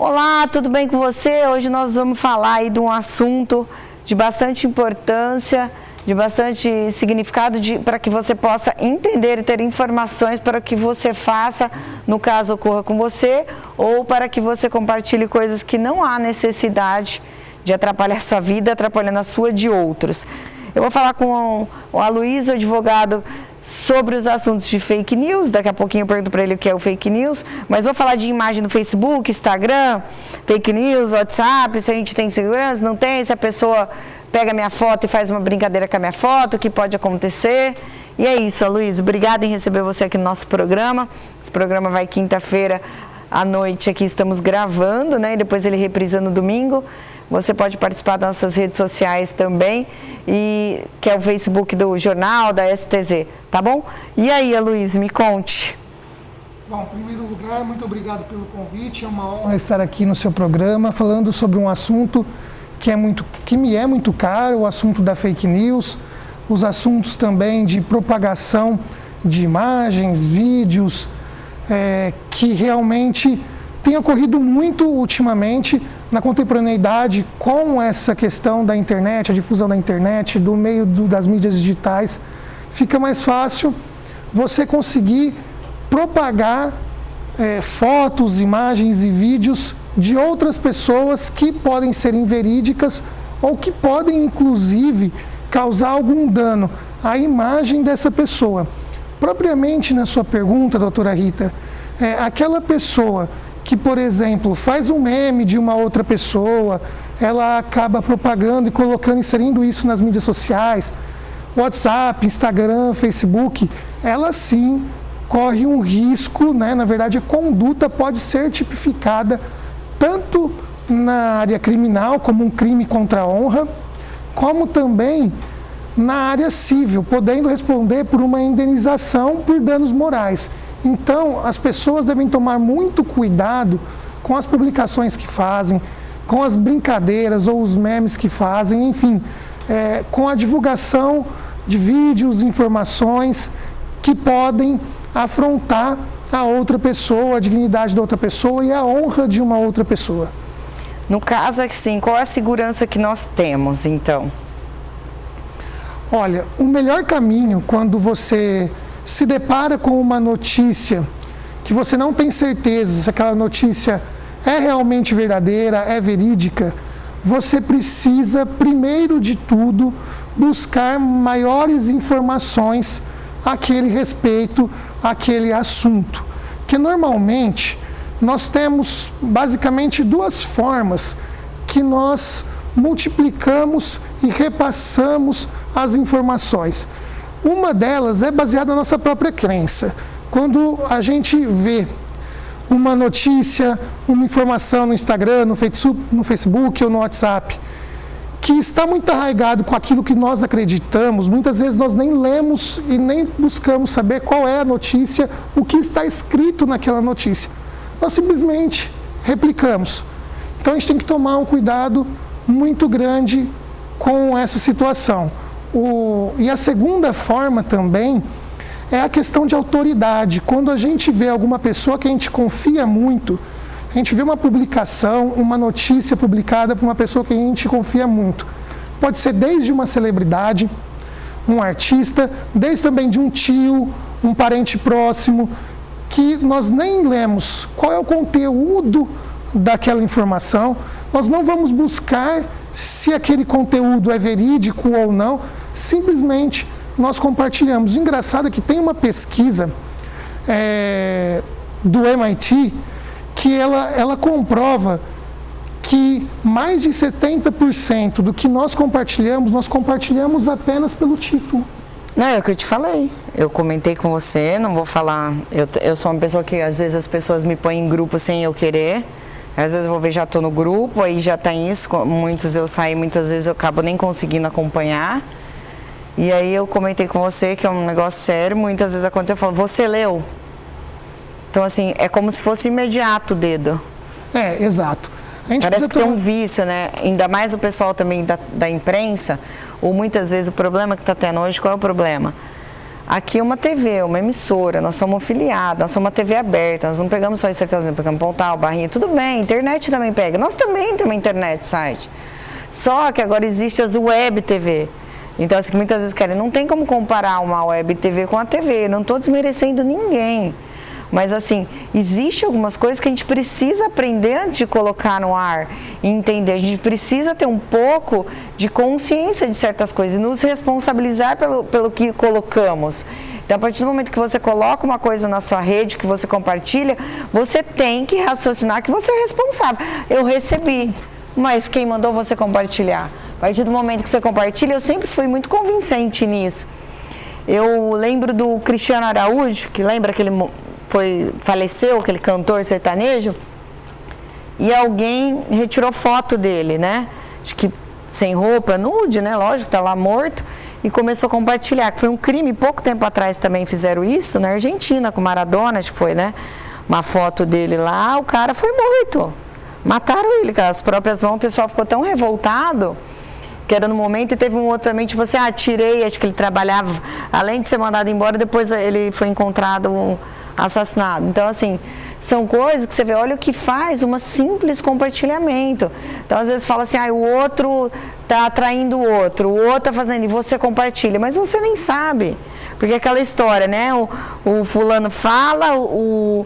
Olá, tudo bem com você? Hoje nós vamos falar aí de um assunto de bastante importância, de bastante significado para que você possa entender e ter informações para que você faça, no caso ocorra com você, ou para que você compartilhe coisas que não há necessidade de atrapalhar sua vida, atrapalhando a sua de outros. Eu vou falar com o Aloysio, advogado, sobre os assuntos de fake news. Daqui a pouquinho eu pergunto para ele o que é o fake news, mas vou falar de imagem no Facebook, Instagram, fake news, WhatsApp, se a gente tem segurança, não tem, se a pessoa pega minha foto e faz uma brincadeira com a minha foto, o que pode acontecer. E é isso, Aloysio, obrigada em receber você aqui no nosso programa. Esse programa vai quinta-feira à noite, aqui estamos gravando, né, e depois ele reprisa no domingo. Você pode participar das nossas redes sociais também, e que é o Facebook do Jornal, da STZ, tá bom? E aí, Aloysio, me conte. Bom, em primeiro lugar, muito obrigado pelo convite. É uma honra estar aqui no seu programa falando sobre um assunto que me é muito caro, o assunto da fake news, os assuntos também de propagação de imagens, vídeos, que realmente tem ocorrido muito ultimamente na contemporaneidade com essa questão da internet, a difusão da internet, do meio das mídias digitais. Fica mais fácil você conseguir propagar fotos, imagens e vídeos de outras pessoas que podem ser inverídicas ou que podem, inclusive, causar algum dano à imagem dessa pessoa. Propriamente na sua pergunta, doutora Rita, aquela pessoa que, por exemplo, faz um meme de uma outra pessoa, ela acaba propagando e colocando, inserindo isso nas mídias sociais, WhatsApp, Instagram, Facebook, ela sim corre um risco, né? Na verdade, a conduta pode ser tipificada tanto na área criminal, como um crime contra a honra, como também na área civil, podendo responder por uma indenização por danos morais. Então, as pessoas devem tomar muito cuidado com as publicações que fazem, com as brincadeiras ou os memes que fazem, enfim, com a divulgação de vídeos, informações que podem afrontar a outra pessoa, a dignidade da outra pessoa e a honra de uma outra pessoa. No caso, assim, qual é a segurança que nós temos, então? Olha, o melhor caminho quando você se depara com uma notícia que você não tem certeza se aquela notícia é realmente verdadeira, é verídica, você precisa, primeiro de tudo, buscar maiores informações àquele respeito, àquele assunto. Que normalmente nós temos basicamente duas formas que nós multiplicamos e repassamos as informações. Uma delas é baseada na nossa própria crença. Quando a gente vê uma notícia, uma informação no Instagram, no Facebook ou no WhatsApp, que está muito arraigado com aquilo que nós acreditamos, muitas vezes nós nem lemos e nem buscamos saber qual é a notícia, o que está escrito naquela notícia. Nós simplesmente replicamos. Então a gente tem que tomar um cuidado muito grande com essa situação. E a segunda forma também é a questão de autoridade. Quando a gente vê alguma pessoa que a gente confia muito, a gente vê uma publicação, uma notícia publicada por uma pessoa que a gente confia muito. Pode ser desde uma celebridade, um artista, desde também de um tio, um parente próximo, que nós nem lemos qual é o conteúdo daquela informação, nós não vamos buscar se aquele conteúdo é verídico ou não, simplesmente nós compartilhamos. O engraçado é que tem uma pesquisa do MIT que ela comprova que mais de 70% do que nós compartilhamos apenas pelo título. Não, é o que eu te falei. Eu comentei com você, não vou falar. Eu sou uma pessoa que às vezes as pessoas me põem em grupo sem eu querer. Às vezes eu vou ver, já estou no grupo, aí já tem isso. Muitos eu saio, muitas vezes eu acabo nem conseguindo acompanhar. E aí eu comentei com você que é um negócio sério. Muitas vezes acontece, eu falo, você leu? Então, assim, é como se fosse imediato o dedo. Exato. Parece que tem um vício, né? Ainda mais o pessoal também da imprensa, ou muitas vezes o problema que está tendo hoje, qual é o problema? aqui é uma TV, uma emissora, nós somos filiados, nós somos uma TV aberta, nós não pegamos só Sertãozinho, pegamos Pontal, Barrinha, tudo bem, internet também pega. Nós também temos internet, site. Só que agora existe as web TV. Então, assim, que muitas vezes querem, não tem como comparar uma web TV com a TV, não estou desmerecendo ninguém. Mas, assim, existe algumas coisas que a gente precisa aprender antes de colocar no ar e entender. A gente precisa ter um pouco de consciência de certas coisas e nos responsabilizar pelo que colocamos. Então, a partir do momento que você coloca uma coisa na sua rede, que você compartilha, você tem que raciocinar que você é responsável. Eu recebi, mas quem mandou você compartilhar? A partir do momento que você compartilha, eu sempre fui muito convincente nisso. Eu lembro do Cristiano Araújo, que lembra que ele faleceu, aquele cantor sertanejo, e alguém retirou foto dele, né? Acho que sem roupa, nude, né? Lógico, tá lá morto, e começou a compartilhar. Foi um crime, pouco tempo atrás também fizeram isso, na Argentina, com Maradona, acho que foi, né? Uma foto dele lá, o cara foi morto. Mataram ele com as próprias mãos, o pessoal ficou tão revoltado, que era no momento, e teve um outro também, tipo assim, tirei, acho que ele trabalhava, além de ser mandado embora, depois ele foi encontrado assassinado. Então, assim, são coisas que você vê, olha o que faz um simples compartilhamento. Então, às vezes fala assim, o outro está atraindo o outro está fazendo, e você compartilha, mas você nem sabe. Porque aquela história, né? O fulano fala, o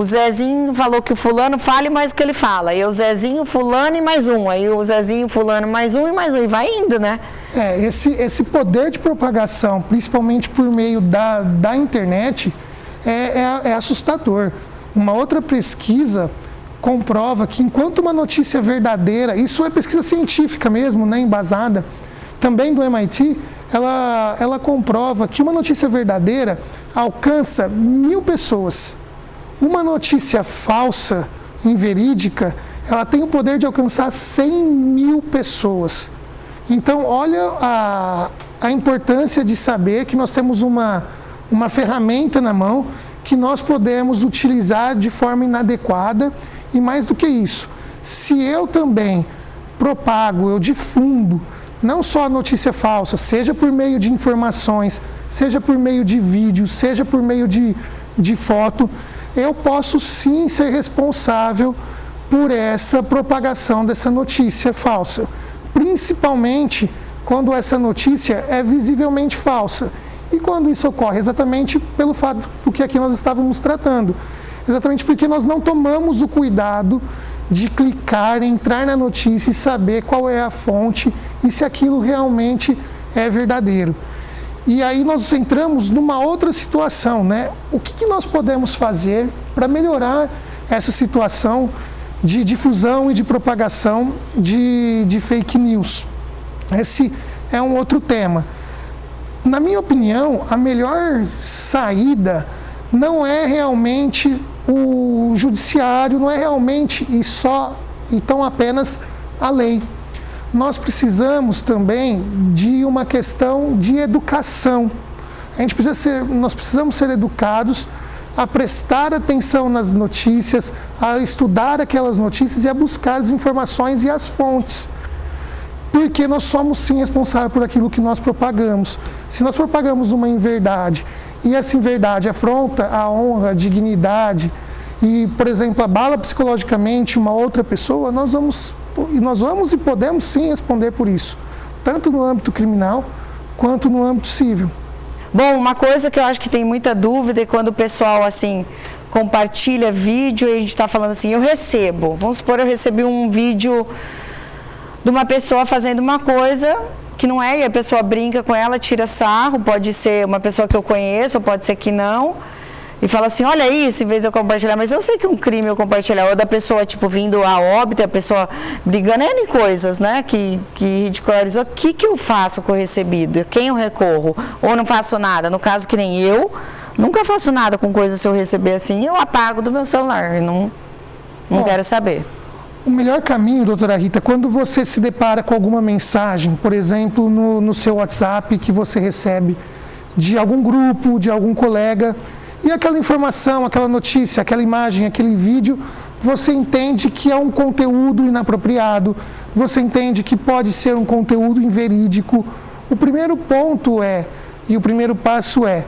Zezinho falou que o fulano fale mais do que ele fala. E o Zezinho, fulano e mais um. Aí o Zezinho, fulano, mais um e mais um. E vai indo, né? Esse poder de propagação, principalmente por meio da internet, é assustador. Uma outra pesquisa comprova que enquanto uma notícia verdadeira, isso é pesquisa científica mesmo, né, embasada, também do MIT, ela comprova que uma notícia verdadeira alcança 1.000 pessoas. Uma notícia falsa, inverídica, ela tem o poder de alcançar 100.000 pessoas. Então, olha a importância de saber que nós temos uma ferramenta na mão que nós podemos utilizar de forma inadequada. E mais do que isso, se eu também propago, eu difundo, não só a notícia falsa, seja por meio de informações, seja por meio de vídeo, seja por meio de foto, eu posso sim ser responsável por essa propagação dessa notícia falsa. Principalmente quando essa notícia é visivelmente falsa. E quando isso ocorre? Exatamente pelo fato do que aqui nós estávamos tratando. Exatamente porque nós não tomamos o cuidado de clicar, entrar na notícia e saber qual é a fonte e se aquilo realmente é verdadeiro. E aí nós entramos numa outra situação, né? O que nós podemos fazer para melhorar essa situação de difusão e de propagação de fake news? Esse é um outro tema. Na minha opinião, a melhor saída não é realmente o judiciário, não é realmente então apenas a lei. Nós precisamos também de uma questão de educação. Nós precisamos ser educados a prestar atenção nas notícias, a estudar aquelas notícias e a buscar as informações e as fontes. Porque nós somos sim responsáveis por aquilo que nós propagamos. Se nós propagamos uma inverdade e essa inverdade afronta a honra, a dignidade e, por exemplo, abala psicologicamente uma outra pessoa, nós vamos e podemos sim responder por isso, tanto no âmbito criminal quanto no âmbito civil. Bom, uma coisa que eu acho que tem muita dúvida é quando o pessoal assim compartilha vídeo e a gente está falando assim, vamos supor, eu recebi um vídeo de uma pessoa fazendo uma coisa que não é, e a pessoa brinca com ela, tira sarro, pode ser uma pessoa que eu conheço, ou pode ser que não, e fala assim, olha isso, em vez de eu compartilhar, mas eu sei que é um crime eu compartilhar, ou da pessoa, tipo, vindo a óbito, a pessoa brigando, N coisas, né, que ridicularizou, o que eu faço com o recebido, quem eu recorro, ou não faço nada, no caso que nem eu, nunca faço nada com coisa se eu receber assim, eu apago do meu celular, não quero saber. O melhor caminho, doutora Rita, quando você se depara com alguma mensagem, por exemplo, no seu WhatsApp que você recebe de algum grupo, de algum colega, e aquela informação, aquela notícia, aquela imagem, aquele vídeo, você entende que é um conteúdo inapropriado, você entende que pode ser um conteúdo inverídico. O primeiro ponto e o primeiro passo é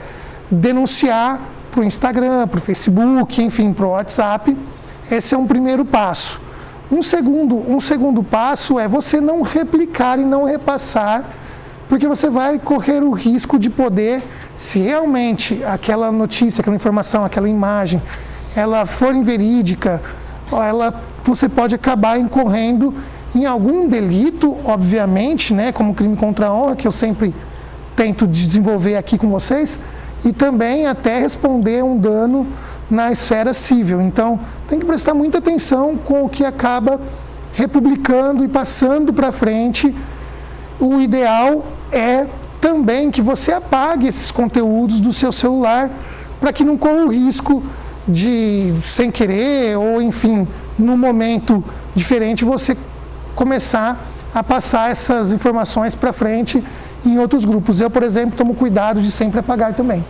denunciar para o Instagram, para o Facebook, enfim, para o WhatsApp. Esse é um primeiro passo. Um segundo passo é você não replicar e não repassar, porque você vai correr o risco de poder, se realmente aquela notícia, aquela informação, aquela imagem, ela for inverídica, você pode acabar incorrendo em algum delito, obviamente, né, como crime contra a honra, que eu sempre tento desenvolver aqui com vocês, e também até responder um dano na esfera civil. Então, tem que prestar muita atenção com o que acaba republicando e passando para frente. O ideal é também que você apague esses conteúdos do seu celular para que não corra o risco de, sem querer, ou enfim, num momento diferente, você começar a passar essas informações para frente em outros grupos. Eu, por exemplo, tomo cuidado de sempre apagar também.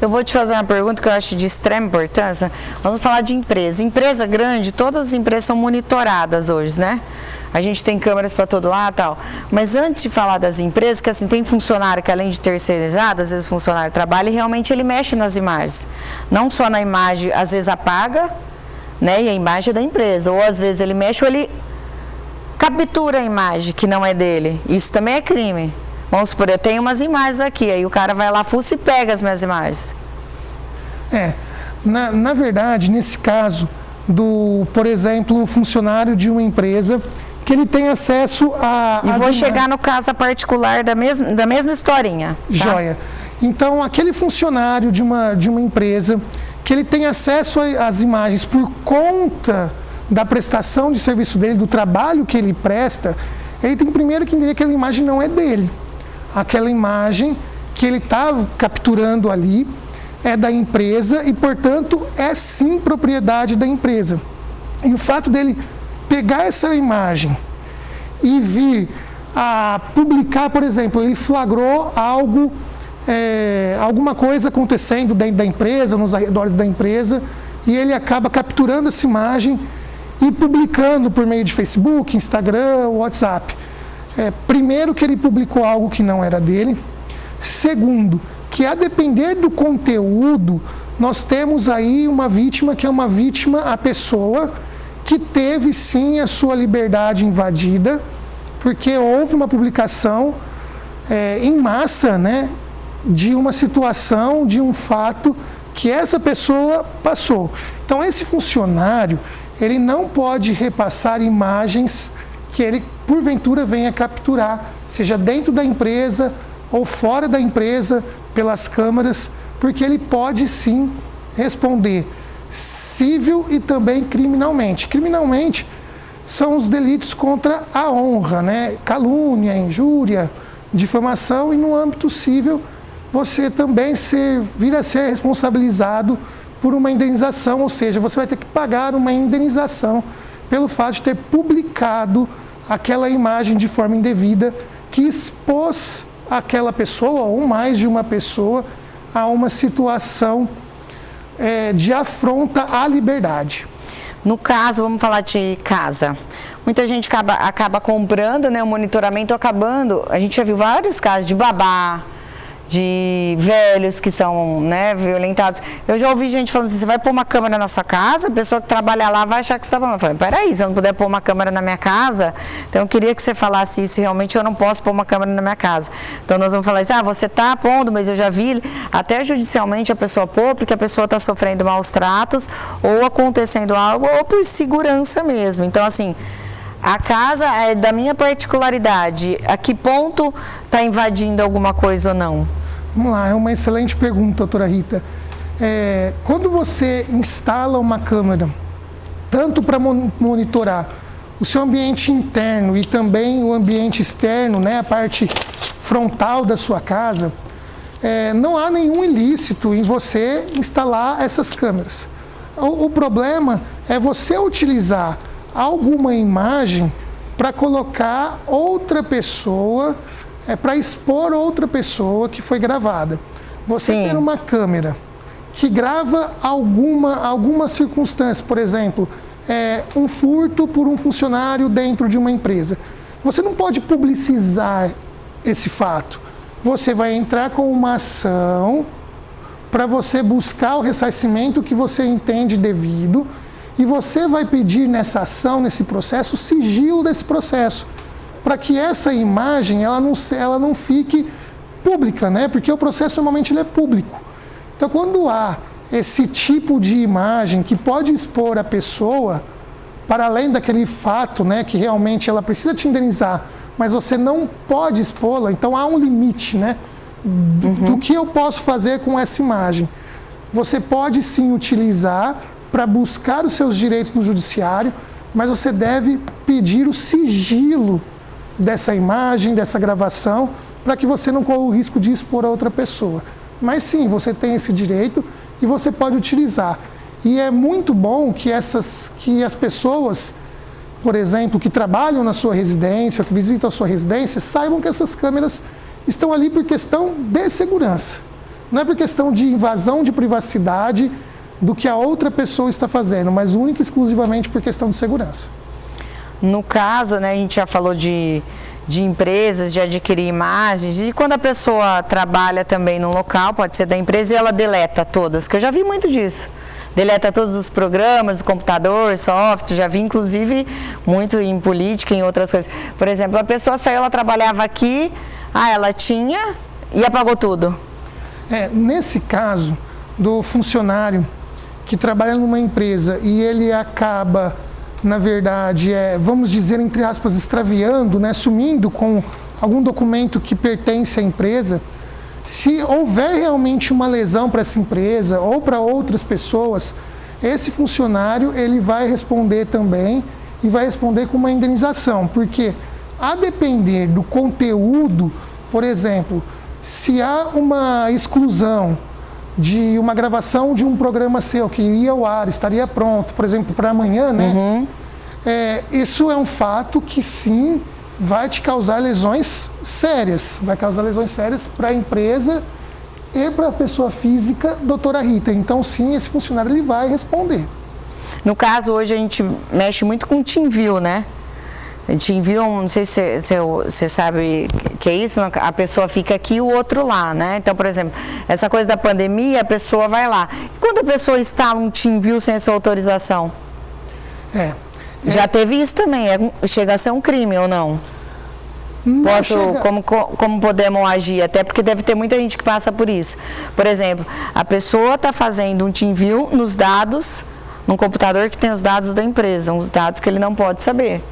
Eu vou te fazer uma pergunta que eu acho de extrema importância. Vamos falar de empresa. Empresa grande, todas as empresas são monitoradas hoje, né? A gente tem câmeras para todo lado e tal. Mas antes de falar das empresas, que assim, tem funcionário que além de terceirizado, às vezes o funcionário trabalha e realmente ele mexe nas imagens. Não só na imagem, às vezes apaga, né? E a imagem é da empresa. Ou às vezes ele mexe ou ele captura a imagem que não é dele. Isso também é crime. Vamos supor, eu tenho umas imagens aqui, aí o cara vai lá, fuça e pega as minhas imagens. Na verdade, nesse caso, por exemplo, o funcionário de uma empresa, que ele tem acesso a... E vou chegar no caso particular da mesma historinha. Tá? Joia. Então, aquele funcionário de uma empresa, que ele tem acesso às imagens por conta da prestação de serviço dele, do trabalho que ele presta, ele tem primeiro que entender que aquela imagem não é dele. Aquela imagem que ele está capturando ali é da empresa e, portanto, é sim propriedade da empresa. E o fato dele pegar essa imagem e vir a publicar, por exemplo, ele flagrou alguma coisa acontecendo dentro da empresa, nos arredores da empresa, e ele acaba capturando essa imagem e publicando por meio de Facebook, Instagram, WhatsApp. Primeiro, que ele publicou algo que não era dele. Segundo, que a depender do conteúdo, nós temos aí uma vítima, que é uma vítima, a pessoa que teve sim a sua liberdade invadida, porque houve uma publicação em massa, né, de uma situação, de um fato que essa pessoa passou. Então, esse funcionário, ele não pode repassar imagens que ele, porventura, venha capturar, seja dentro da empresa ou fora da empresa, pelas câmeras, porque ele pode sim responder civil e também criminalmente. Criminalmente são os delitos contra a honra, né? Calúnia, injúria, difamação, e no âmbito civil você também vir a ser responsabilizado por uma indenização, ou seja, você vai ter que pagar uma indenização pelo fato de ter publicado aquela imagem de forma indevida que expôs aquela pessoa ou mais de uma pessoa a uma situação de afronta à liberdade. No caso, vamos falar de casa. Muita gente acaba comprando, né, o monitoramento acabando. A gente já viu vários casos de babá, de velhos que são, né, violentados. Eu já ouvi gente falando assim, você vai pôr uma câmera na sua casa, a pessoa que trabalha lá vai achar que você está falando. Eu falei, peraí, se eu não puder pôr uma câmera na minha casa, então eu queria que você falasse isso, realmente eu não posso pôr uma câmera na minha casa. Então nós vamos falar assim, você está pondo, mas eu já vi, até judicialmente a pessoa pôr, porque a pessoa está sofrendo maus tratos, ou acontecendo algo, ou por segurança mesmo. Então assim, a casa é da minha particularidade. A que ponto está invadindo alguma coisa ou não? Vamos lá, é uma excelente pergunta, doutora Rita. Quando você instala uma câmera, tanto para monitorar o seu ambiente interno e também o ambiente externo, né, a parte frontal da sua casa, não há nenhum ilícito em você instalar essas câmeras. O problema é você utilizar alguma imagem para colocar outra pessoa, para expor outra pessoa que foi gravada. Você Sim. ter uma câmera que grava alguma circunstância, por exemplo, um furto por um funcionário dentro de uma empresa. Você não pode publicizar esse fato. Você vai entrar com uma ação para você buscar o ressarcimento que você entende devido, e você vai pedir nessa ação, nesse processo, o sigilo desse processo, para que essa imagem ela não fique pública, né? Porque o processo normalmente ele é público. Então, quando há esse tipo de imagem que pode expor a pessoa, para além daquele fato, né, que realmente ela precisa te indenizar, mas você não pode expô-la, então há um limite, né, do que eu posso fazer com essa imagem. Você pode sim utilizar para buscar os seus direitos no judiciário, mas você deve pedir o sigilo dessa imagem, dessa gravação, para que você não corra o risco de expor a outra pessoa. Mas sim, você tem esse direito e você pode utilizar. E é muito bom que as pessoas, por exemplo, que trabalham na sua residência, que visitam a sua residência, saibam que essas câmeras estão ali por questão de segurança. Não é por questão de invasão de privacidade do que a outra pessoa está fazendo, mas única e exclusivamente por questão de segurança. No caso, né, a gente já falou de empresas, de adquirir imagens, e quando a pessoa trabalha também no local, pode ser da empresa, e ela deleta todas, que eu já vi muito disso. Deleta todos os programas, o computador, software, já vi inclusive muito em política e em outras coisas. Por exemplo, a pessoa saiu, ela trabalhava aqui, ela tinha e apagou tudo. Nesse caso do funcionário que trabalha numa empresa e ele acaba, na verdade, vamos dizer, entre aspas, extraviando, né, sumindo com algum documento que pertence à empresa, se houver realmente uma lesão para essa empresa ou para outras pessoas, esse funcionário ele vai responder também e vai responder com uma indenização, porque a depender do conteúdo, por exemplo, se há uma exclusão de uma gravação de um programa seu que iria ao ar, estaria pronto, por exemplo, para amanhã, né? Isso é um fato que sim vai te causar lesões sérias. Vai causar lesões sérias para a empresa e para a pessoa física, doutora Rita. Então, sim, esse funcionário ele vai responder. No caso, hoje a gente mexe muito com TeamViewer, né? TeamViewer, não sei se você sabe que é isso, a pessoa fica aqui e o outro lá, né? Então, por exemplo, essa coisa da pandemia, a pessoa vai lá. E quando a pessoa instala um TeamViewer sem a sua autorização? Já teve isso também, chega a ser um crime ou não? Como podemos agir? Até porque deve ter muita gente que passa por isso. Por exemplo, a pessoa está fazendo um TeamViewer nos dados, num computador que tem os dados da empresa, uns dados que ele não pode saber.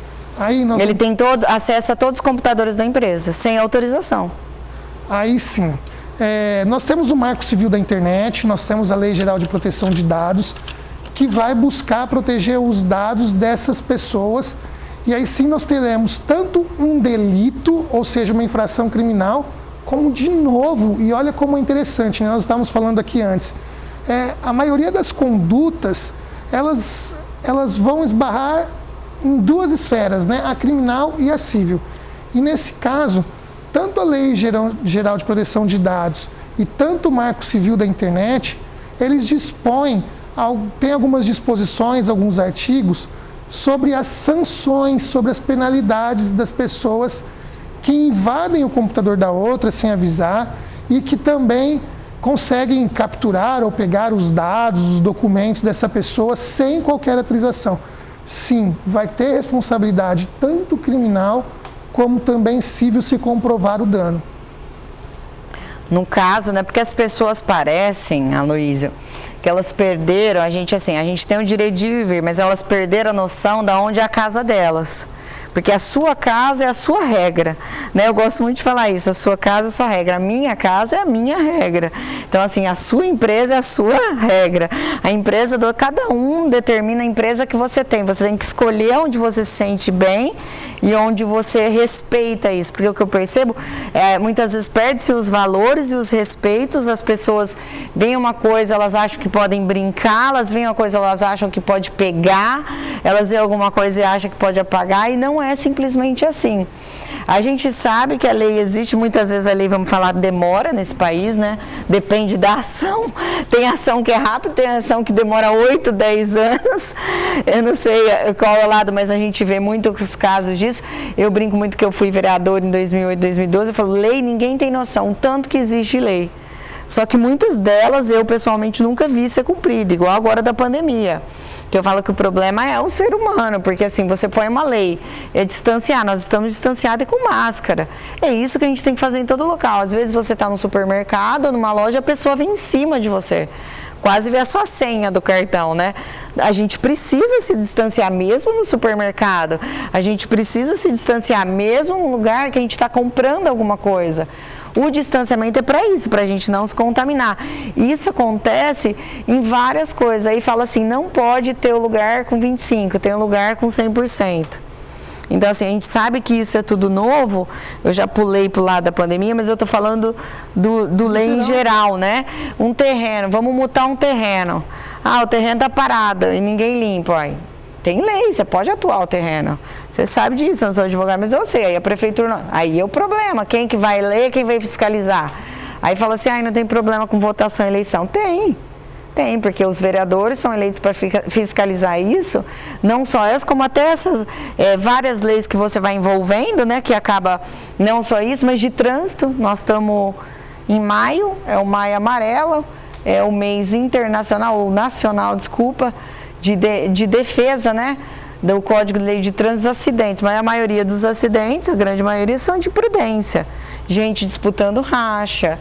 Ele tem acesso a todos os computadores da empresa, sem autorização. Aí sim. Nós temos o Marco Civil da Internet, nós temos a Lei Geral de Proteção de Dados, que vai buscar proteger os dados dessas pessoas. E aí sim nós teremos tanto um delito, ou seja, uma infração criminal, como de novo, e olha como é interessante, né? Nós estávamos falando aqui antes, a maioria das condutas, elas vão esbarrar em duas esferas, né? A criminal e a civil. E nesse caso, tanto a Lei Geral de Proteção de Dados e tanto o Marco Civil da Internet, eles dispõem, tem algumas disposições, alguns artigos, sobre as sanções, sobre as penalidades das pessoas que invadem o computador da outra sem avisar e que também conseguem capturar ou pegar os dados, os documentos dessa pessoa sem qualquer autorização. Sim, vai ter responsabilidade tanto criminal como também civil se comprovar o dano. No caso, né, porque as pessoas parecem, Aloísio, que elas perderam, a gente tem o direito de viver, mas elas perderam a noção de onde é a casa delas. Porque a sua casa é a sua regra, né? Eu gosto muito de falar isso, a sua casa é a sua regra, a minha casa é a minha regra. Então, assim, a sua empresa é a sua regra. A empresa, cada um determina a empresa que você tem que escolher onde você se sente bem e onde você respeita isso. Porque o que eu percebo, muitas vezes perde-se os valores e os respeitos, as pessoas veem uma coisa, elas acham que podem brincar, elas veem uma coisa, elas acham que pode pegar, elas veem alguma coisa e acham que pode apagar, e não é simplesmente assim. A gente sabe que a lei existe, muitas vezes a lei, vamos falar, demora nesse país, né? Depende da ação. Tem ação que é rápida, tem ação que demora 8, 10 anos. Eu não sei qual é o lado, mas a gente vê muitos casos disso. Eu brinco muito que eu fui vereador em 2008, 2012, eu falo, lei, ninguém tem noção, tanto que existe lei. Só que muitas delas eu pessoalmente nunca vi ser cumprida, igual agora da pandemia. Que eu falo que o problema é o ser humano, porque assim, você põe uma lei, é distanciar, nós estamos distanciados e com máscara. É isso que a gente tem que fazer em todo local. Às vezes você está no supermercado ou numa loja, a pessoa vem em cima de você. Quase vê a sua senha do cartão, né? A gente precisa se distanciar mesmo no supermercado. A gente precisa se distanciar mesmo no lugar que a gente está comprando alguma coisa. O distanciamento é para isso, para a gente não se contaminar. Isso acontece em várias coisas. Aí fala assim, não pode ter o lugar com 25%, tem um lugar com 100%. Então, assim, a gente sabe que isso é tudo novo, eu já pulei para o lado da pandemia, mas eu estou falando do lei em geral, né? Um terreno, vamos multar um terreno. Ah, o terreno está parado e ninguém limpa, ó. Tem lei, você pode atuar o terreno. Você sabe disso, eu não sou advogado, mas eu sei. Aí a prefeitura, não. Aí é o problema, quem que vai ler, quem vai fiscalizar? Aí fala assim, não tem problema com votação e eleição. Tem, porque os vereadores são eleitos para fiscalizar isso, não só essas, como até essas várias leis que você vai envolvendo, né, que acaba não só isso, mas de trânsito. Nós estamos em maio, é o Maio Amarelo, é o mês internacional, ou nacional, desculpa, de defesa, né, do Código de Lei de Trânsito dos acidentes, mas a maioria dos acidentes, a grande maioria, são de imprudência. Gente disputando racha,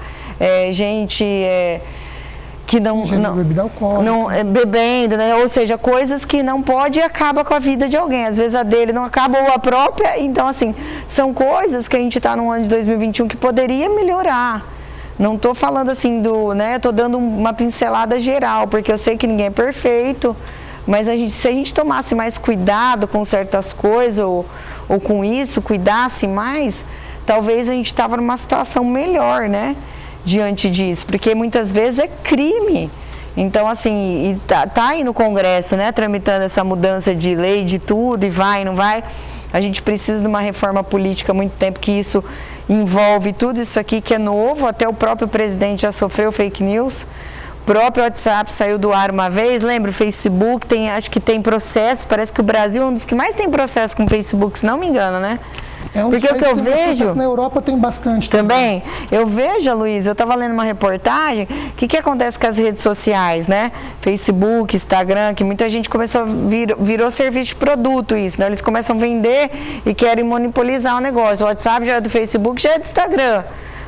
gente... que não bebida alcoólica. Bebendo, né? Ou seja, coisas que não pode e acaba com a vida de alguém. Às vezes a dele não acaba ou a própria. Então, assim, são coisas que a gente está no ano de 2021 que poderia melhorar. Não estou falando assim né? Estou dando uma pincelada geral, porque eu sei que ninguém é perfeito, mas se a gente tomasse mais cuidado com certas coisas ou com isso, cuidasse mais, talvez a gente estava numa situação melhor, né? Diante disso, porque muitas vezes é crime. Então, assim, tá aí no Congresso, né, tramitando essa mudança de lei, de tudo, e vai, não vai. A gente precisa de uma reforma política há muito tempo, que isso envolve tudo isso aqui que é novo, até o próprio presidente já sofreu fake news. O próprio WhatsApp saiu do ar uma vez, lembra? O Facebook, acho que tem processo, parece que o Brasil é um dos que mais tem processo com o Facebook, se não me engano, né? Porque o que eu vejo... Na Europa tem bastante também. Eu vejo, Luiz, eu estava lendo uma reportagem, o que acontece com as redes sociais, né? Facebook, Instagram, que muita gente virou serviço de produto isso, né? Eles começam a vender e querem monopolizar o negócio. O WhatsApp já é do Facebook, já é do Instagram.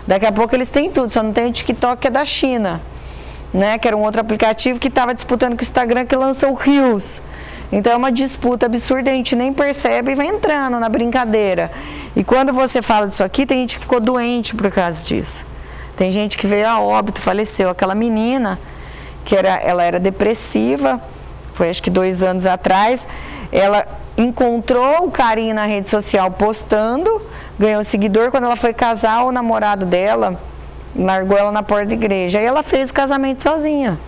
Daqui a pouco eles têm tudo, só não tem o TikTok, que é da China, né? Que era um outro aplicativo que estava disputando com o Instagram, que lança o Reels. Então é uma disputa absurda, a gente nem percebe e vai entrando na brincadeira. E quando você fala disso aqui, tem gente que ficou doente por causa disso. Tem gente que veio a óbito, faleceu. Aquela menina, ela era depressiva, foi acho que 2 anos atrás, ela encontrou o carinho na rede social postando, ganhou seguidor. Quando ela foi casar, o namorado dela largou ela na porta da igreja. Aí ela fez o casamento sozinha.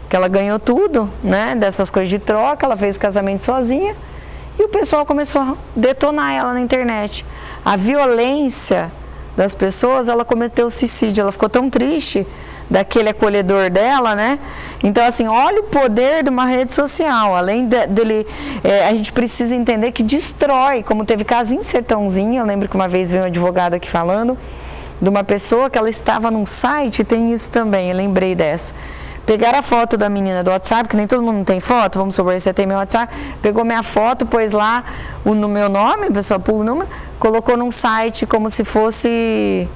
Que ela ganhou tudo, né, dessas coisas de troca, ela fez casamento sozinha e o pessoal começou a detonar ela na internet. A violência das pessoas, ela cometeu suicídio, ela ficou tão triste daquele acolhedor dela, né? Então, assim, olha o poder de uma rede social, além dele, a gente precisa entender que destrói, como teve caso em Sertãozinho, eu lembro que uma vez veio um advogado aqui falando de uma pessoa que ela estava num site, tem isso também, eu lembrei dessa. Pegaram a foto da menina do WhatsApp, que nem todo mundo tem foto, vamos supor, você tem meu WhatsApp, pegou minha foto, pôs lá no meu nome, a pessoa pôs o número, colocou num site como se fosse,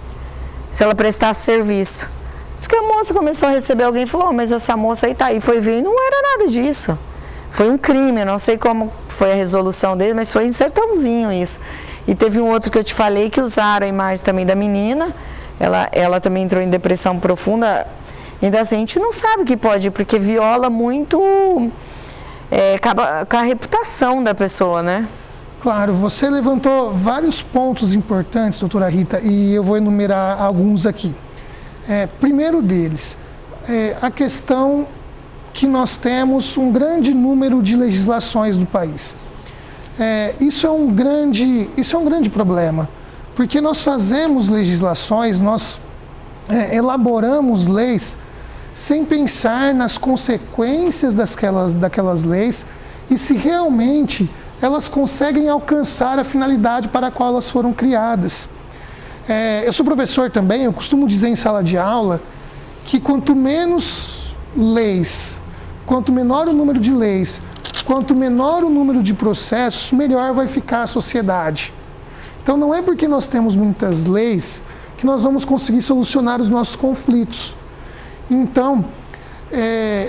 se ela prestasse serviço. Diz que a moça começou a receber alguém e falou, mas essa moça aí tá aí, foi ver e não era nada disso. Foi um crime, eu não sei como foi a resolução dele, mas foi em Sertãozinho isso. E teve um outro que eu te falei, que usaram a imagem também da menina, ela também entrou em depressão profunda. Então, assim, a gente não sabe o que pode, porque viola muito acaba com a reputação da pessoa, né? Claro, você levantou vários pontos importantes, doutora Rita, e eu vou enumerar alguns aqui. Primeiro deles, a questão que nós temos um grande número de legislações do país. Isso é um grande problema, porque nós fazemos legislações, nós elaboramos leis sem pensar nas consequências daquelas leis e se realmente elas conseguem alcançar a finalidade para a qual elas foram criadas. Eu sou professor também, eu costumo dizer em sala de aula que quanto menos leis, quanto menor o número de leis, quanto menor o número de processos, melhor vai ficar a sociedade. Então não é porque nós temos muitas leis que nós vamos conseguir solucionar os nossos conflitos. Então,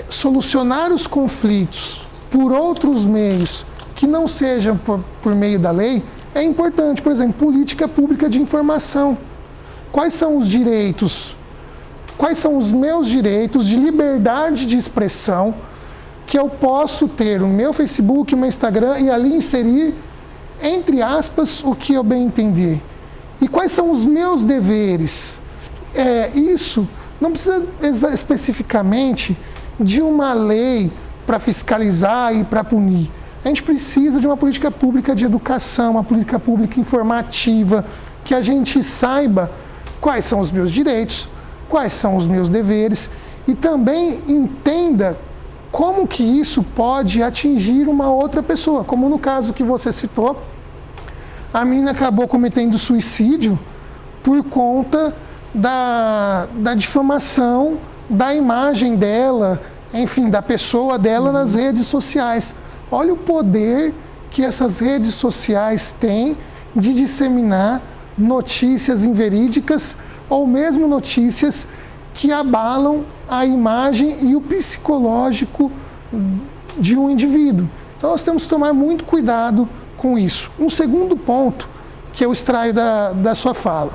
solucionar os conflitos por outros meios que não sejam por meio da lei é importante. Por exemplo, política pública de informação. Quais são os direitos? Quais são os meus direitos de liberdade de expressão que eu posso ter no meu Facebook, no meu Instagram e ali inserir, entre aspas, o que eu bem entender? E quais são os meus deveres? Isso não precisa especificamente de uma lei para fiscalizar e para punir. A gente precisa de uma política pública de educação, uma política pública informativa, que a gente saiba quais são os meus direitos, quais são os meus deveres e também entenda como que isso pode atingir uma outra pessoa. Como no caso que você citou, a menina acabou cometendo suicídio por conta da difamação da imagem dela, enfim, da pessoa dela nas redes sociais. Olha o poder que essas redes sociais têm de disseminar notícias inverídicas ou mesmo notícias que abalam a imagem e o psicológico de um indivíduo. Então nós temos que tomar muito cuidado com isso. Um segundo ponto que eu extraio da sua fala,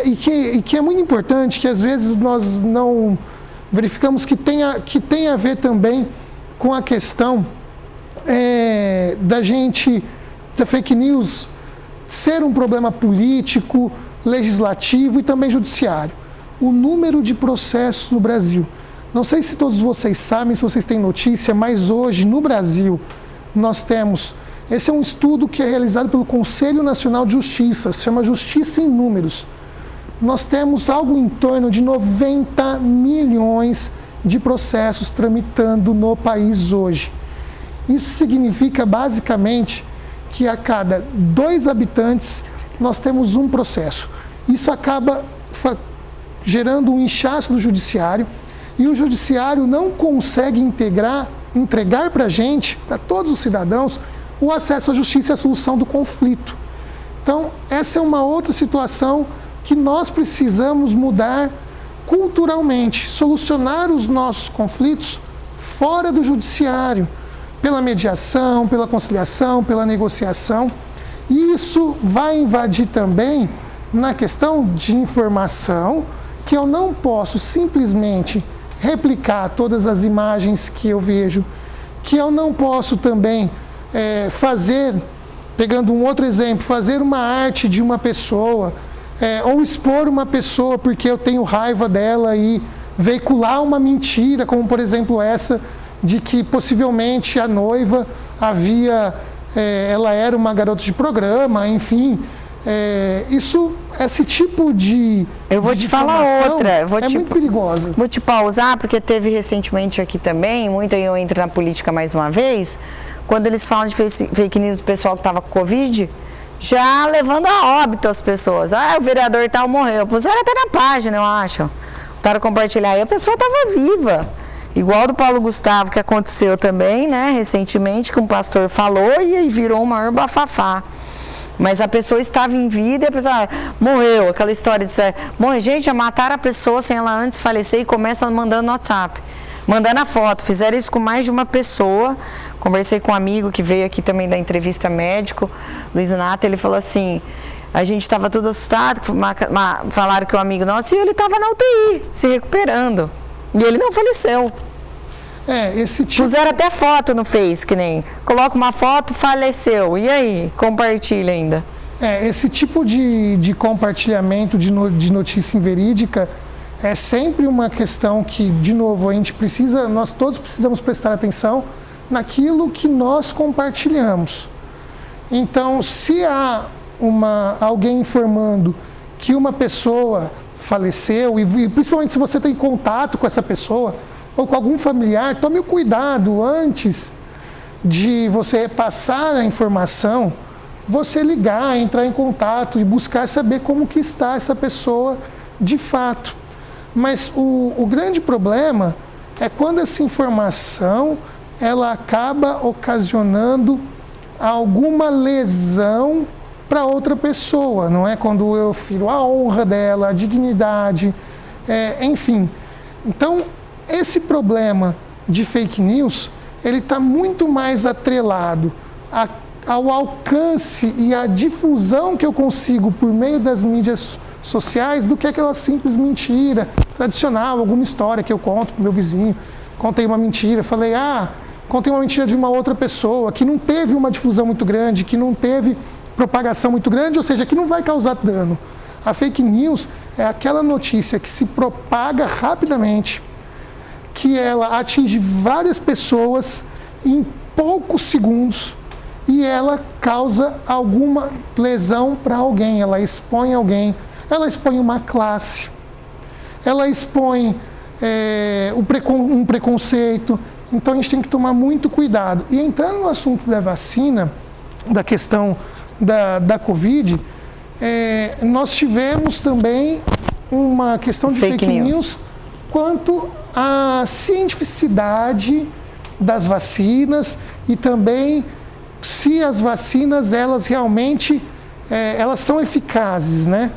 e que é muito importante, que às vezes nós não verificamos que tem a ver também com a questão da fake news ser um problema político, legislativo e também judiciário. O número de processos no Brasil. Não sei se todos vocês sabem, se vocês têm notícia, mas hoje no Brasil nós temos... Esse é um estudo que é realizado pelo Conselho Nacional de Justiça, se chama Justiça em Números. Nós temos algo em torno de 90 milhões de processos tramitando no país hoje. Isso significa basicamente que a cada 2 habitantes nós temos um processo. Isso acaba gerando um inchaço do judiciário e o judiciário não consegue entregar para a gente, para todos os cidadãos, o acesso à justiça e a solução do conflito. Então, essa é uma outra situação que nós precisamos mudar culturalmente, solucionar os nossos conflitos fora do judiciário, pela mediação, pela conciliação, pela negociação. E isso vai invadir também na questão de informação, que eu não posso simplesmente replicar todas as imagens que eu vejo, que eu não posso também fazer, pegando um outro exemplo, fazer uma arte de uma pessoa, ou expor uma pessoa porque eu tenho raiva dela e veicular uma mentira, como por exemplo essa, de que possivelmente a noiva ela era uma garota de programa, enfim. Esse tipo de... Eu vou te falar outra. Muito perigosa. Vou te pausar, porque teve recentemente aqui também, muito aí eu entro na política mais uma vez, quando eles falam de fake news do pessoal que estava com Covid, já levando a óbito as pessoas. O vereador tal morreu. Puseram até na página, eu acho. Tentaram compartilhar e a pessoa estava viva. Igual do Paulo Gustavo, que aconteceu também, né, recentemente, que um pastor falou e aí virou um maior bafafá. Mas a pessoa estava em vida e a pessoa morreu. Aquela história de morre, gente, mataram a pessoa sem ela antes falecer e começam mandando no WhatsApp, mandando a foto. Fizeram isso com mais de uma pessoa. Conversei com um amigo que veio aqui também da entrevista médico, Luiz Nato, ele falou assim, a gente estava tudo assustado, falaram que o amigo nosso, e ele estava na UTI, se recuperando. E ele não faleceu. Puseram até foto no Face, que nem coloca uma foto, faleceu. E aí? Compartilha ainda. Esse tipo de compartilhamento de notícia inverídica é sempre uma questão que, de novo, nós todos precisamos prestar atenção naquilo que nós compartilhamos. Então, se há alguém informando que uma pessoa faleceu, e principalmente se você tem contato com essa pessoa ou com algum familiar, tome o cuidado antes de você passar a informação, você ligar, entrar em contato e buscar saber como que está essa pessoa de fato. Mas o grande problema é quando essa informação ela acaba ocasionando alguma lesão para outra pessoa, não é? Quando eu firo a honra dela, a dignidade, enfim. Então, esse problema de fake news, ele está muito mais atrelado ao alcance e à difusão que eu consigo por meio das mídias sociais do que aquela simples mentira tradicional, alguma história que eu conto para o meu vizinho. Contei uma mentira, contei uma mentira de uma outra pessoa que não teve uma difusão muito grande, que não teve propagação muito grande, ou seja, que não vai causar dano. A fake news é aquela notícia que se propaga rapidamente, que ela atinge várias pessoas em poucos segundos e ela causa alguma lesão para alguém, ela expõe alguém, ela expõe uma classe, ela expõe um preconceito. Então a gente tem que tomar muito cuidado. E entrando no assunto da vacina, da questão da Covid, nós tivemos também uma questão de fake news quanto à cientificidade das vacinas e também se as vacinas elas realmente elas são eficazes, né?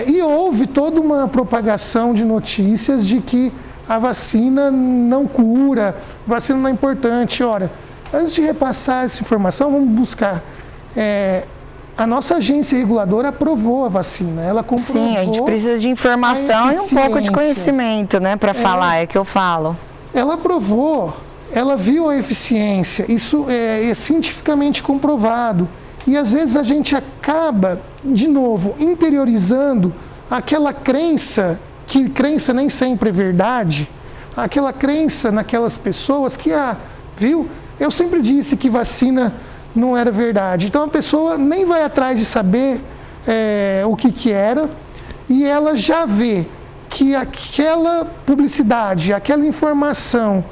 E houve toda uma propagação de notícias de que a vacina não cura, a vacina não é importante. Ora, antes de repassar essa informação, vamos buscar. A nossa agência reguladora aprovou a vacina, ela comprovou. Sim, a gente precisa de informação e um pouco de conhecimento, né, para falar, é que eu falo. Ela aprovou, ela viu a eficiência, isso é cientificamente comprovado. E às vezes a gente acaba, de novo, interiorizando aquela crença, que crença nem sempre é verdade, aquela crença naquelas pessoas que, viu, eu sempre disse que vacina não era verdade. Então a pessoa nem vai atrás de saber o que era e ela já vê que aquela publicidade, aquela informação,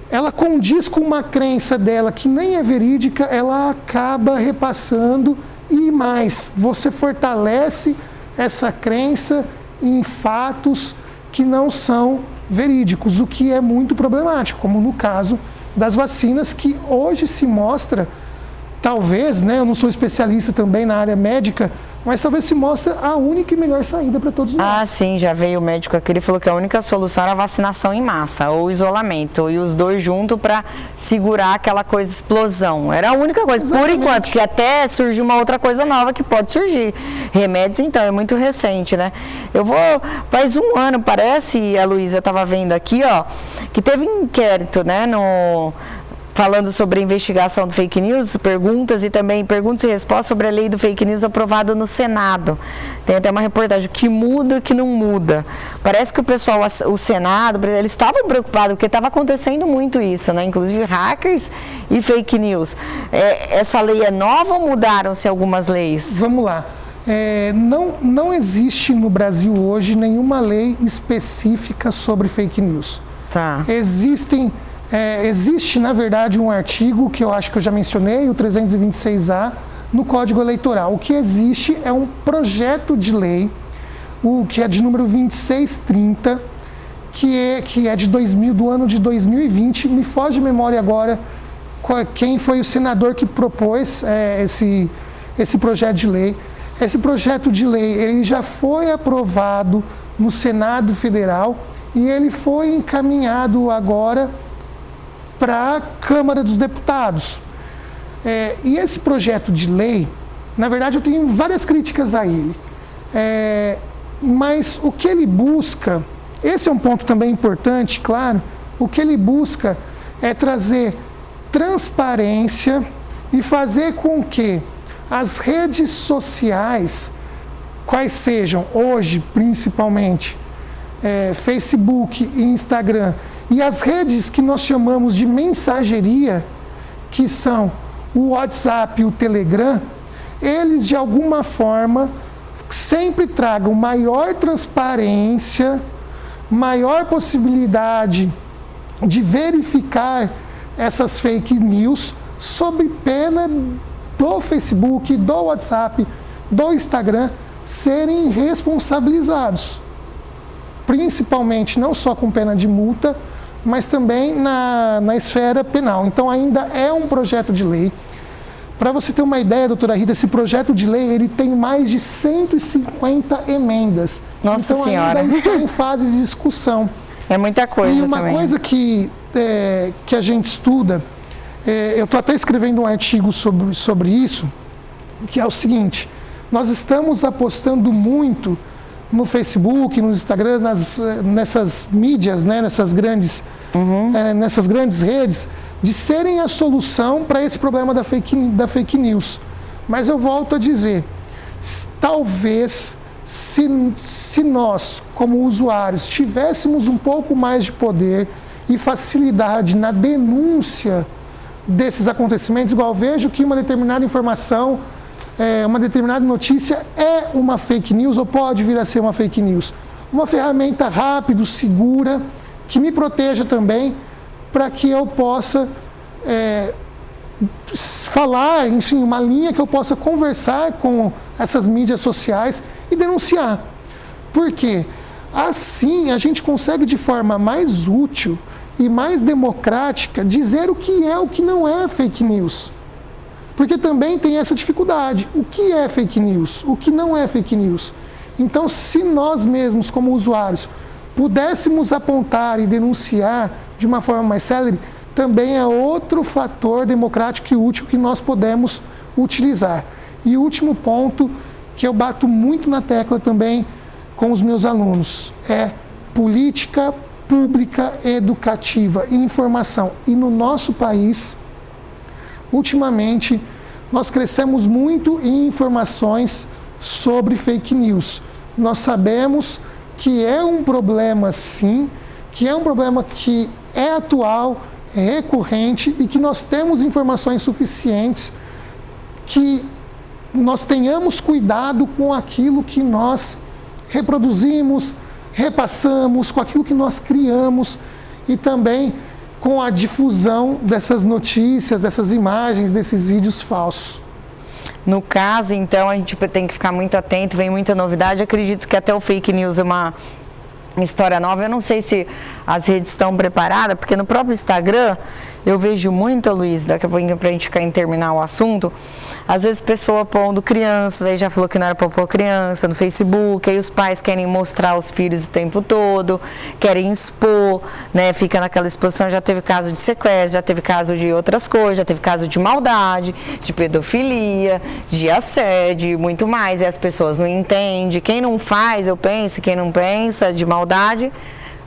ela condiz com uma crença dela que nem é verídica, ela acaba repassando e mais, você fortalece essa crença em fatos que não são verídicos, o que é muito problemático, como no caso das vacinas, que hoje se mostra, talvez, né, eu não sou especialista também na área médica, mas talvez se mostre a única e melhor saída para todos nós. Sim, já veio o médico aqui, ele falou que a única solução era a vacinação em massa, ou isolamento, e os dois juntos para segurar aquela coisa, explosão. Era a única coisa, exatamente. Por enquanto, que até surgiu uma outra coisa nova que pode surgir. Remédios, então, é muito recente, né? Faz um ano, parece, a Luísa estava vendo aqui, que teve um inquérito, né, falando sobre a investigação do fake news, perguntas e também perguntas e respostas sobre a lei do fake news aprovada no Senado. Tem até uma reportagem que muda e que não muda. Parece que o pessoal, o Senado, eles estavam preocupados, porque estava acontecendo muito isso, né? Inclusive hackers e fake news. Essa lei é nova ou mudaram-se algumas leis? Vamos lá. Não existe no Brasil hoje nenhuma lei específica sobre fake news. Tá. Existe, na verdade, um artigo que eu acho que eu já mencionei, o 326A, no Código Eleitoral. O que existe é um projeto de lei, que é de número 2630, que é do ano de 2020. Me foge de memória agora quem foi o senador que propôs esse projeto de lei. Esse projeto de lei ele já foi aprovado no Senado Federal e ele foi encaminhado agora para a Câmara dos Deputados. E esse projeto de lei, na verdade, eu tenho várias críticas a ele. Mas o que ele busca, esse é um ponto também importante, claro, o que ele busca é trazer transparência e fazer com que as redes sociais, quais sejam hoje, principalmente, Facebook e Instagram, e as redes que nós chamamos de mensageria, que são o WhatsApp e o Telegram, eles de alguma forma sempre tragam maior transparência, maior possibilidade de verificar essas fake news sob pena do Facebook, do WhatsApp, do Instagram serem responsabilizados. principalmente não só com pena de multa, mas também na esfera penal. Então ainda é um projeto de lei. Para você ter uma ideia, doutora Rita, esse projeto de lei ele tem mais de 150 emendas. Nossa então Senhora. ainda está em fase de discussão. É muita coisa e uma também. coisa que a gente estuda, eu estou até escrevendo um artigo sobre isso, que é o seguinte: nós estamos apostando muito no Facebook, no Instagram, nessas mídias, né, nessas grandes redes, de serem a solução para esse problema da fake news. Mas eu volto a dizer, talvez se nós, como usuários, tivéssemos um pouco mais de poder e facilidade na denúncia desses acontecimentos, igual vejo que uma determinada informação, uma determinada notícia é uma fake news ou pode vir a ser uma fake news. Uma ferramenta rápida, segura, que me proteja também, para que eu possa falar, enfim, uma linha que eu possa conversar com essas mídias sociais e denunciar. Por quê? Assim a gente consegue de forma mais útil e mais democrática dizer o que é o que não é fake news. Porque também tem essa dificuldade. O que é fake news? O que não é fake news? Então, se nós mesmos, como usuários, pudéssemos apontar e denunciar de uma forma mais célere, também é outro fator democrático e útil que nós podemos utilizar. E o último ponto, que eu bato muito na tecla também com os meus alunos, é política pública educativa e informação. E no nosso país, ultimamente, nós crescemos muito em informações sobre fake news. Nós sabemos que é um problema, sim, que é um problema que é atual, é recorrente e que nós temos informações suficientes que nós tenhamos cuidado com aquilo que nós reproduzimos, repassamos, com aquilo que nós criamos e também com a difusão dessas notícias, dessas imagens, desses vídeos falsos. No caso, então, a gente tem que ficar muito atento, vem muita novidade. Acredito que até o fake news é uma história nova. Eu não sei se as redes estão preparadas, porque no próprio Instagram eu vejo muito, Luiz, daqui a pouquinho pra gente terminar o assunto, às vezes pessoa pondo crianças, aí já falou que não era pra pôr criança no Facebook, aí os pais querem mostrar os filhos o tempo todo, querem expor, né, fica naquela exposição. Já teve caso de sequestro, já teve caso de outras coisas, já teve caso de maldade, de pedofilia, de assédio, muito mais, e as pessoas não entendem. Quem não faz, eu penso, quem não pensa de maldade,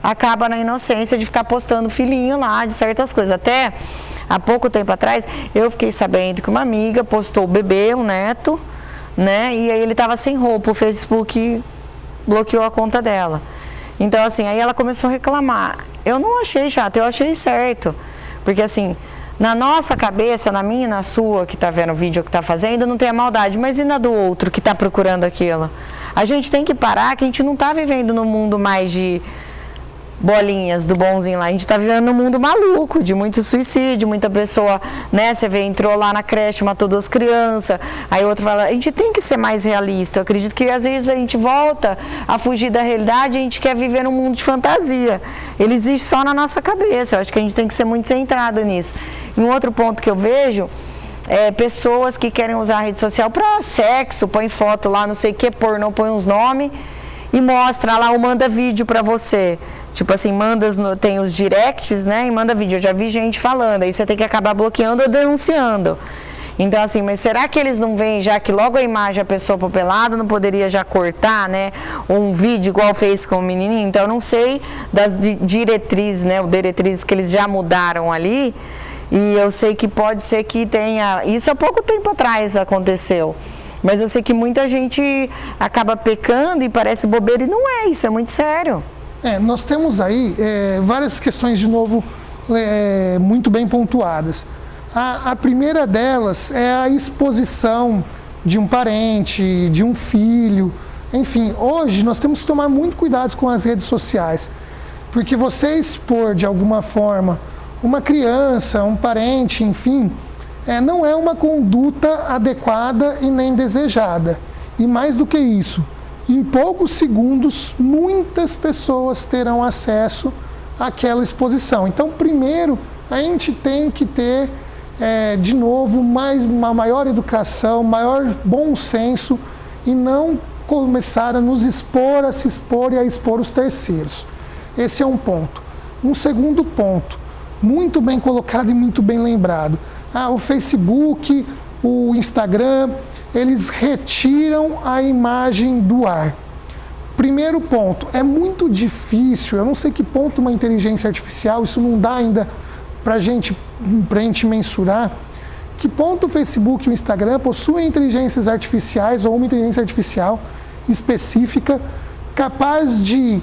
acaba na inocência de ficar postando filhinho lá de certas coisas. Até há pouco tempo atrás, eu fiquei sabendo que uma amiga postou o bebê, um neto, né? E aí ele estava sem roupa, o Facebook bloqueou a conta dela. Então, assim, aí ela começou a reclamar. Eu não achei chato, eu achei certo. Porque, assim, na nossa cabeça, na minha e na sua, que está vendo o vídeo, que está fazendo, não tem a maldade. Mas e na do outro, que está procurando aquilo? A gente tem que parar, que a gente não está vivendo num mundo mais de bolinhas do bonzinho lá. A gente tá vivendo num mundo maluco, de muito suicídio, muita pessoa, né, você vê, entrou lá na creche, matou 2 crianças, aí outro fala, a gente tem que ser mais realista. Eu acredito que às vezes a gente volta a fugir da realidade, a gente quer viver num mundo de fantasia. Ele existe só na nossa cabeça. Eu acho que a gente tem que ser muito centrado nisso. E um outro ponto que eu vejo pessoas que querem usar a rede social para sexo, põe foto lá, não sei o que, pornô, põe uns nomes e mostra lá, ou manda vídeo para você. Tipo assim, tem os directs, né, e manda vídeo. Eu já vi gente falando, aí você tem que acabar bloqueando ou denunciando. Então, assim, mas será que eles não veem já que logo a imagem a pessoa pelada não poderia já cortar, né, um vídeo igual fez com o menininho? Então, eu não sei das diretrizes, né, diretrizes que eles já mudaram ali, e eu sei que pode ser que tenha... Isso há pouco tempo atrás aconteceu. Mas eu sei que muita gente acaba pecando e parece bobeira, e não é, isso é muito sério. Nós temos aí várias questões, de novo, muito bem pontuadas. A primeira delas é a exposição de um parente, de um filho. Enfim, hoje nós temos que tomar muito cuidado com as redes sociais, porque você expor de alguma forma uma criança, um parente, enfim, não é uma conduta adequada e nem desejada. E mais do que isso, em poucos segundos, muitas pessoas terão acesso àquela exposição. Então, primeiro, a gente tem que ter, de novo, uma maior educação, maior bom senso e não começar a nos expor, a se expor e a expor os terceiros. Esse é um ponto. Um segundo ponto, muito bem colocado e muito bem lembrado. O Facebook, o Instagram, eles retiram a imagem do ar. Primeiro ponto, é muito difícil, eu não sei que ponto uma inteligência artificial, isso não dá ainda para a gente mensurar, que ponto o Facebook e o Instagram possuem inteligências artificiais ou uma inteligência artificial específica capaz de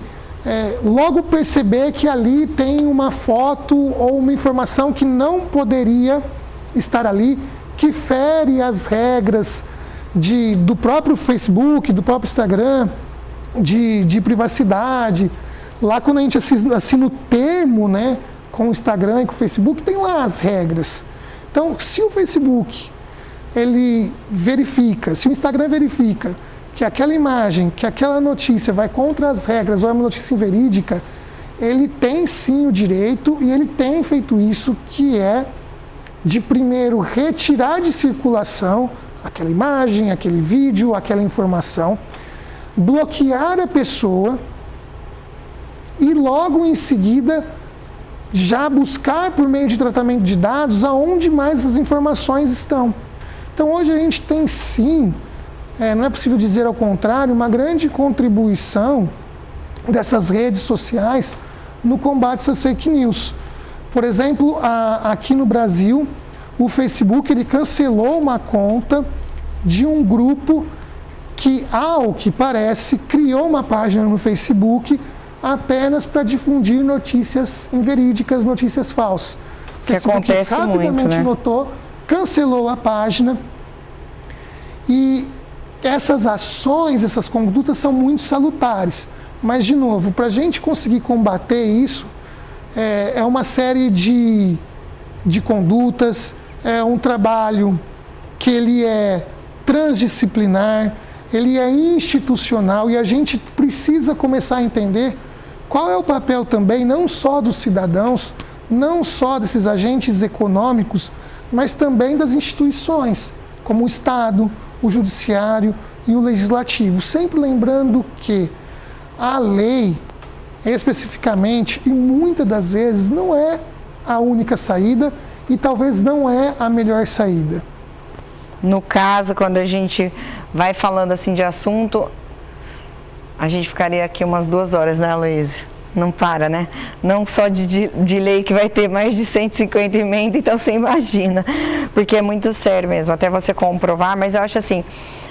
logo perceber que ali tem uma foto ou uma informação que não poderia estar ali, que fere as regras do próprio Facebook, do próprio Instagram, de privacidade. Lá quando a gente assina o termo, né, com o Instagram e com o Facebook, tem lá as regras. Então, se o Facebook ele verifica, se o Instagram verifica que aquela imagem, que aquela notícia vai contra as regras ou é uma notícia inverídica, ele tem sim o direito, e ele tem feito isso, que é de primeiro retirar de circulação aquela imagem, aquele vídeo, aquela informação, bloquear a pessoa e logo em seguida já buscar por meio de tratamento de dados aonde mais as informações estão. Então hoje a gente tem sim, não é possível dizer ao contrário, uma grande contribuição dessas redes sociais no combate às fake news. Por exemplo, aqui no Brasil, o Facebook ele cancelou uma conta de um grupo que, ao que parece, criou uma página no Facebook apenas para difundir notícias inverídicas, notícias falsas. Que acontece rapidamente muito, né? notou, cancelou a página, e essas ações, essas condutas são muito salutares. Mas, de novo, para a gente conseguir combater isso, é uma série de condutas, é um trabalho que ele é transdisciplinar, ele é institucional, e a gente precisa começar a entender qual é o papel também, não só dos cidadãos, não só desses agentes econômicos, mas também das instituições, como o Estado, o Judiciário e o Legislativo. Sempre lembrando que a lei, especificamente, e muitas das vezes, não é a única saída e talvez não é a melhor saída. No caso, quando a gente vai falando assim de assunto, a gente ficaria aqui umas 2 horas, né, Luísa? Não para, né? Não só de lei, que vai ter mais de 150 emendas, então você imagina. Porque é muito sério mesmo, até você comprovar. Mas eu acho assim,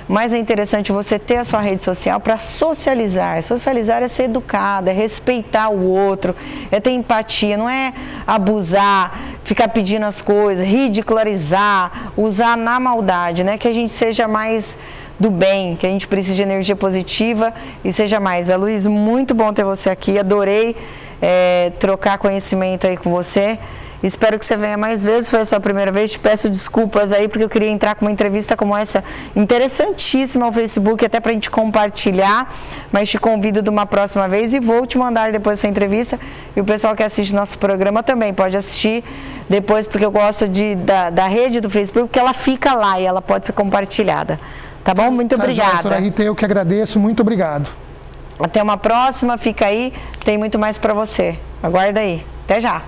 mais é interessante você ter a sua rede social para socializar. Socializar é ser educado, é respeitar o outro, é ter empatia, não é abusar, ficar pedindo as coisas, ridicularizar, usar na maldade, né? Que a gente seja mais do bem, que a gente precisa de energia positiva e seja mais. Luiz, muito bom ter você aqui, adorei trocar conhecimento aí com você. Espero que você venha mais vezes, foi a sua primeira vez, te peço desculpas aí, porque eu queria entrar com uma entrevista como essa, interessantíssima ao Facebook, até pra gente compartilhar, mas te convido de uma próxima vez e vou te mandar depois essa entrevista, e o pessoal que assiste nosso programa também pode assistir depois, porque eu gosto da rede do Facebook, porque ela fica lá e ela pode ser compartilhada. Tá bom? Muito obrigada. Doutora Rita, eu que agradeço, muito obrigado. Até uma próxima, fica aí, tem muito mais para você. Aguarda aí. Até já.